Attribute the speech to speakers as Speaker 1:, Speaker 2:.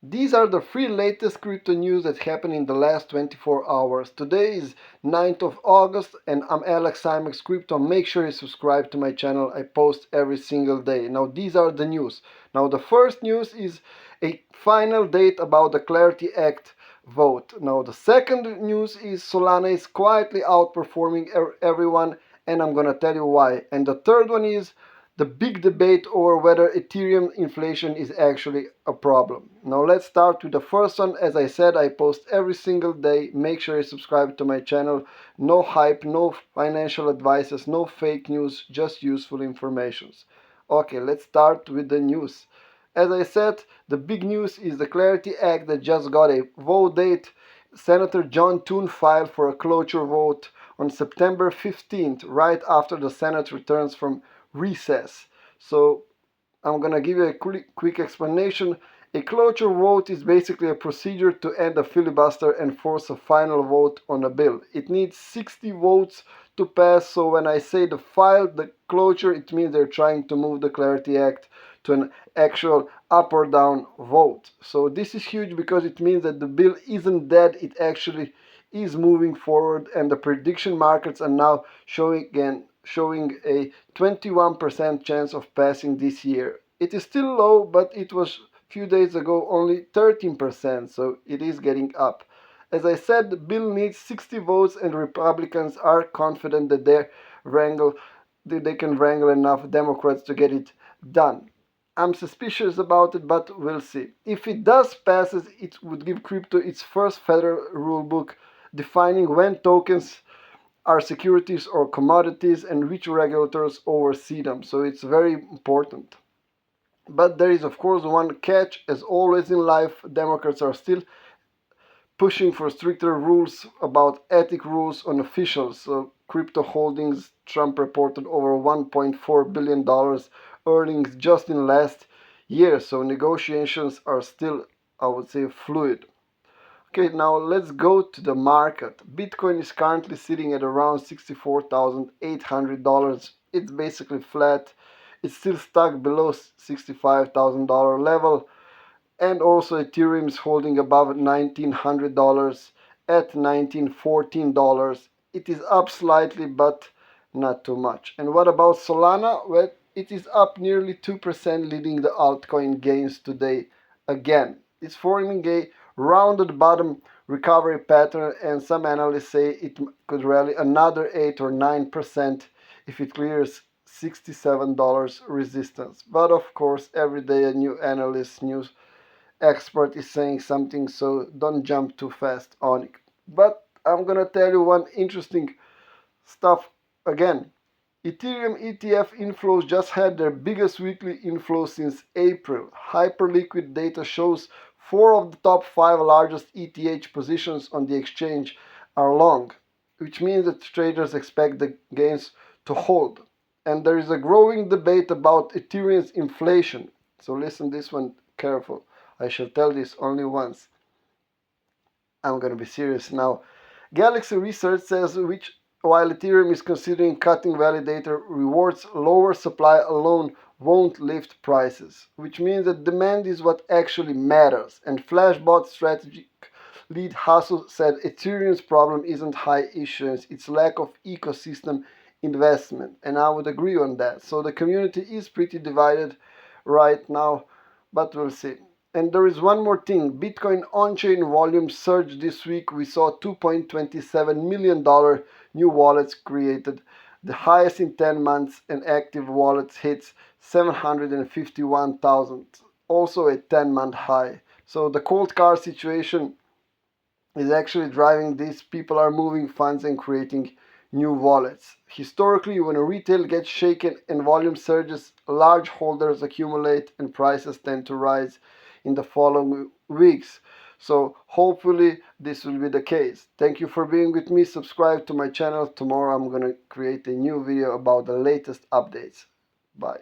Speaker 1: These are the three latest crypto news that happened in the last 24 hours. Today is 9th of August and I'm Alex Simex Crypto. Make sure you subscribe to my channel. I post every single day. Now these are the news. Now the first news is a final date about the Clarity Act vote. Now the second news is Solana is quietly outperforming everyone, and I'm gonna tell you why. And the third one is the big debate over whether Ethereum inflation is actually a problem. Now let's start with the first one. As I said, I post every single day. Make sure you subscribe to my channel. No hype, no financial advices, no fake news, just useful informations. Okay, let's start with the news. As I said, the big news is the Clarity Act that just got a vote date. Senator John Toon filed for a cloture vote on September 15th, right after the Senate returns from recess. So I'm gonna give you a quick explanation. A cloture vote is basically a procedure to end a filibuster and force a final vote on a bill. It needs 60 votes to pass, so when I say the cloture, it means they're trying to move the Clarity Act to an actual up or down vote. So this is huge because it means that the bill isn't dead, it actually is moving forward, and the prediction markets are now showing a 21% chance of passing this year. It is still low, but it was a few days ago only 13%, so it is getting up. As I said, the bill needs 60 votes, and Republicans are confident that they can wrangle enough Democrats to get it done. I'm suspicious about it, but we'll see. If it does pass, it would give crypto its first federal rulebook defining when tokens are securities or commodities and which regulators oversee them. So it's very important. But there is, of course, one catch. As always in life, Democrats are still pushing for stricter rules about ethic rules on officials. So crypto holdings, Trump reported over $1.4 billion earnings just in last year. So negotiations are still, I would say, fluid. Okay, now let's go to the market. Bitcoin is currently sitting at around $64,800. It's basically flat. It's still stuck below $65,000 level. And also Ethereum is holding above $1,900 at $1,914. It is up slightly, but not too much. And what about Solana? Well, it is up nearly 2%, leading the altcoin gains today again. It's forming a rounded bottom recovery pattern, and some analysts say it could rally another 8 or 9% if it clears $67 resistance. But of course, every day a new analyst, new expert is saying something, so don't jump too fast on it. But I'm gonna tell you one interesting stuff again. Ethereum ETF inflows just had their biggest weekly inflow since April. Hyperliquid data shows 4 of the top 5 largest ETH positions on the exchange are long, which means that traders expect the gains to hold. And there is a growing debate about Ethereum's inflation. So listen this one careful. I shall tell this only once. I'm gonna be serious now. Galaxy Research says while Ethereum is considering cutting validator rewards, lower supply alone won't lift prices, which means that demand is what actually matters. And Flashbot strategic lead Hasu said Ethereum's problem isn't high issuance, it's lack of ecosystem investment. And I would agree on that. So the community is pretty divided right now, but we'll see. And there is one more thing. Bitcoin on-chain volume surged this week. We saw $2.27 million new wallets created, the highest in 10 months, and active wallets hits 751,000, also a 10-month high. So the cold car situation is actually driving this. People are moving funds and creating new wallets. Historically, when a retail gets shaken and volume surges, large holders accumulate and prices tend to rise in the following weeks. So hopefully this will be the case. Thank you for being with me. Subscribe to my channel. Tomorrow I'm going to create a new video about the latest updates. Bye.